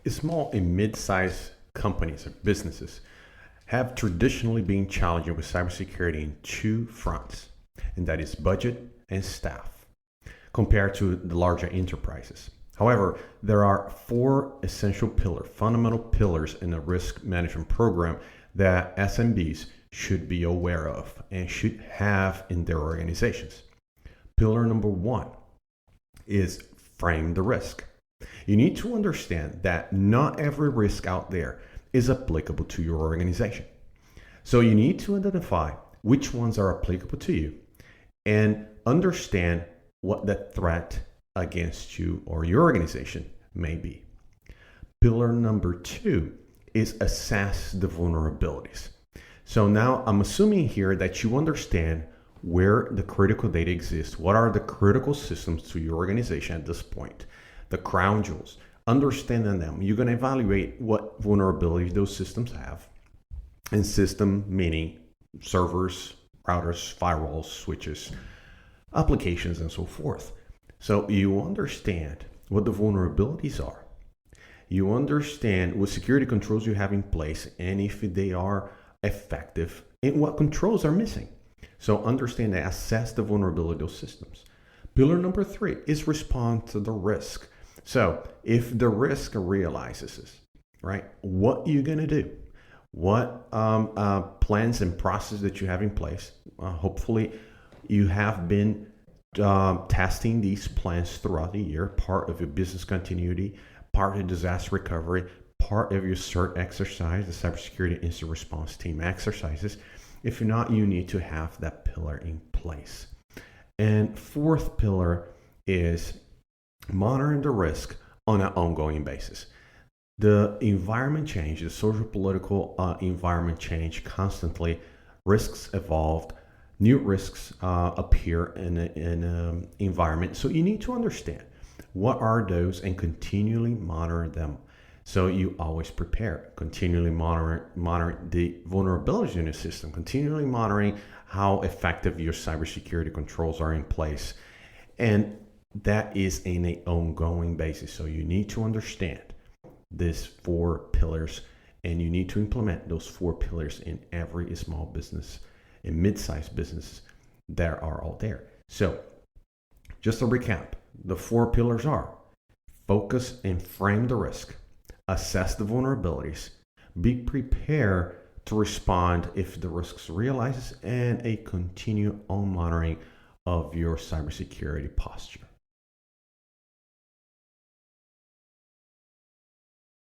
Small and mid-sized companies or businesses have traditionally been challenging with cybersecurity in two fronts, and that is budget and staff, compared to the larger enterprises. However, there are four essential fundamental pillars in a risk management program that SMBs should be aware of and should have in their organizations. Pillar number one is frame the risk. You need to understand that not every risk out there is applicable to your organization. So you need to identify which ones are applicable to you and understand what the threat against you or your organization may be. Pillar number two is assess the vulnerabilities. So now I'm assuming here that you understand where the critical data exists. What are the critical systems to your organization at this point? The crown jewels. Understanding them, you're going to evaluate what vulnerabilities those systems have. And system meaning servers, routers, firewalls, switches, applications, and so forth. So you understand what the vulnerabilities are. You understand what security controls you have in place and if they are effective and what controls are missing. So understand and assess the vulnerability of those systems. Pillar number three is respond to the risk. So if the risk realizes this, right, what are you going to do? What plans and processes that you have in place? Hopefully you have been testing these plans throughout the year, part of your business continuity, part of disaster recovery, part of your CERT exercise, the cybersecurity incident response team exercises. If not, you need to have that pillar in place. And fourth pillar is monitoring the risk on an ongoing basis. The environment change, the social political environment change constantly. Risks evolved, new risks appear in an environment. So you need to understand what are those and continually monitor them. So you always prepare, continually monitor the vulnerabilities in the system, continually monitoring how effective your cybersecurity controls are in place. And that is in an ongoing basis. So you need to understand these four pillars and you need to implement those four pillars in every small business and mid-sized business that are out there. So just to recap, the four pillars are focus and frame the risk, assess the vulnerabilities, be prepared to respond if the risks realizes, and a continue on monitoring of your cybersecurity posture.